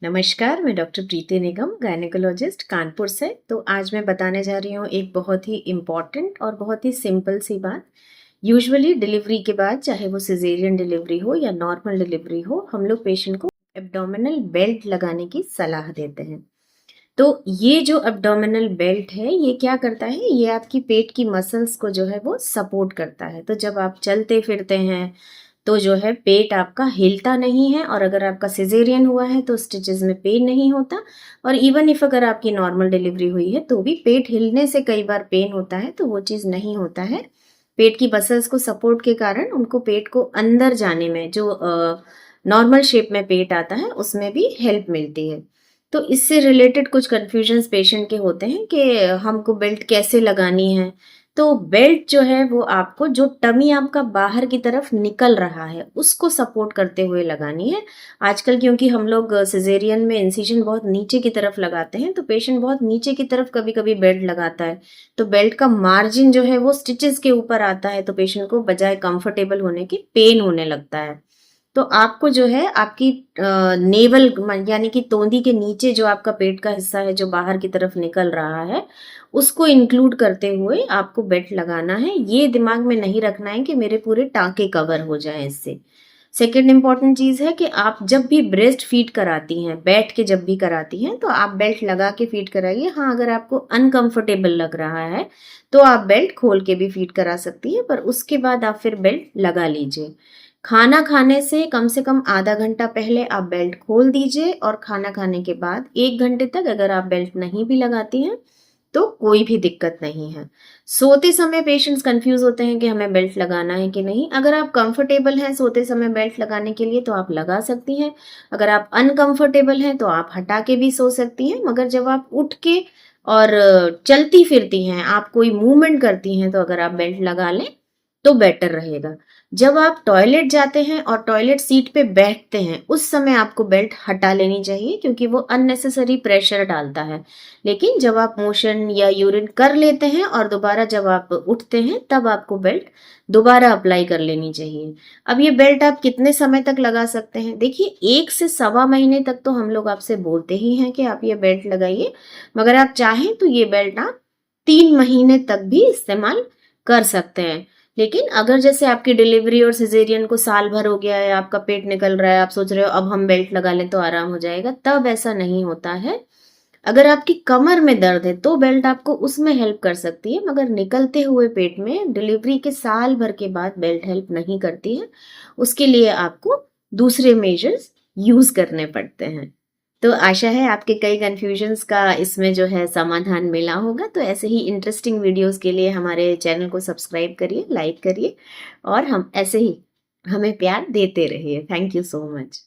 नमस्कार, मैं डॉक्टर प्रीति निगम, गायनेकोलॉजिस्ट कानपुर से। तो आज मैं बताने जा रही हूँ एक बहुत ही इम्पॉर्टेंट और बहुत ही सिंपल सी बात। यूजुअली डिलीवरी के बाद, चाहे वो सिजेरियन डिलीवरी हो या नॉर्मल डिलीवरी हो, हम लोग पेशेंट को एब्डोमिनल बेल्ट लगाने की सलाह देते हैं। तो ये जो एब्डोमिनल बेल्ट है, ये क्या करता है? ये आपकी पेट की मसल्स को जो है वो सपोर्ट करता है। तो जब आप चलते फिरते हैं तो जो है पेट आपका हिलता नहीं है, और अगर आपका सिजेरियन हुआ है तो स्टिचेस में पेन नहीं होता। और इवन इफ अगर आपकी नॉर्मल डिलीवरी हुई है तो भी पेट हिलने से कई बार पेन होता है, तो वो चीज़ नहीं होता है। पेट की मसल्स को सपोर्ट के कारण उनको पेट को अंदर जाने में, जो नॉर्मल शेप में पेट आता है, उसमें भी हेल्प मिलती है। तो इससे रिलेटेड कुछ कन्फ्यूजन्स पेशेंट के होते हैं कि हमको बेल्ट कैसे लगानी है। तो बेल्ट जो है वो आपको, जो टमी आपका बाहर की तरफ निकल रहा है उसको सपोर्ट करते हुए लगानी है। आजकल क्योंकि हम लोग सिजेरियन में इंसिजन बहुत नीचे की तरफ लगाते हैं, तो पेशेंट बहुत नीचे की तरफ कभी कभी बेल्ट लगाता है, तो बेल्ट का मार्जिन जो है वो स्टिचेस के ऊपर आता है, तो पेशेंट को बजाय कंफर्टेबल होने की पेन होने लगता है। तो आपको जो है आपकी नेवल यानी कि तोंदी के नीचे जो आपका पेट का हिस्सा है जो बाहर की तरफ निकल रहा है, उसको इंक्लूड करते हुए आपको बेल्ट लगाना है। ये दिमाग में नहीं रखना है कि मेरे पूरे टांके कवर हो जाएं इससे। सेकेंड इंपॉर्टेंट चीज है कि आप जब भी ब्रेस्ट फीड कराती हैं, बैठ के जब भी कराती हैं, तो आप बेल्ट लगा के फीड कराइए। हाँ, अगर आपको अनकंफर्टेबल लग रहा है तो आप बेल्ट खोल के भी फीड करा सकती हैं, पर उसके बाद आप फिर बेल्ट लगा लीजिए। खाना खाने से कम आधा घंटा पहले आप बेल्ट खोल दीजिए, और खाना खाने के बाद 1 घंटे तक अगर आप बेल्ट नहीं भी लगाती हैं तो कोई भी दिक्कत नहीं है। सोते समय पेशेंट्स कंफ्यूज होते हैं कि हमें बेल्ट लगाना है कि नहीं। अगर आप कंफर्टेबल हैं सोते समय बेल्ट लगाने के लिए तो आप लगा सकती हैं। अगर आप अनकंफर्टेबल हैं तो आप हटा के भी सो सकती हैं। मगर जब आप उठ के और चलती फिरती हैं, आप कोई मूवमेंट करती हैं, तो अगर आप बेल्ट लगा लें तो बेटर रहेगा। जब आप टॉयलेट जाते हैं और टॉयलेट सीट पे बैठते हैं, उस समय आपको बेल्ट हटा लेनी चाहिए, क्योंकि वो अननेसेसरी प्रेशर डालता है। लेकिन जब आप मोशन या यूरिन कर लेते हैं और दोबारा जब आप उठते हैं, तब आपको बेल्ट दोबारा अप्लाई कर लेनी चाहिए। अब ये बेल्ट आप कितने समय तक लगा सकते हैं? देखिए, 1 से 1.25 महीने तक तो हम लोग आपसे बोलते ही हैं कि आप ये बेल्ट लगाइए, मगर आप चाहें तो ये बेल्ट आप 3 महीने तक भी इस्तेमाल कर सकते हैं। लेकिन अगर जैसे आपकी डिलीवरी और सिजेरियन को साल भर हो गया है, आपका पेट निकल रहा है, आप सोच रहे हो अब हम बेल्ट लगा लें तो आराम हो जाएगा, तब ऐसा नहीं होता है। अगर आपकी कमर में दर्द है तो बेल्ट आपको उसमें हेल्प कर सकती है, मगर निकलते हुए पेट में डिलीवरी के साल भर के बाद बेल्ट हेल्प नहीं करती है। उसके लिए आपको दूसरे मेजर्स यूज करने पड़ते हैं। तो आशा है आपके कई कंफ्यूजन्स का इसमें जो है समाधान मिला होगा। तो ऐसे ही इंटरेस्टिंग वीडियोस के लिए हमारे चैनल को सब्सक्राइब करिए, लाइक करिए, और हम ऐसे ही हमें प्यार देते रहिए। Thank you so much.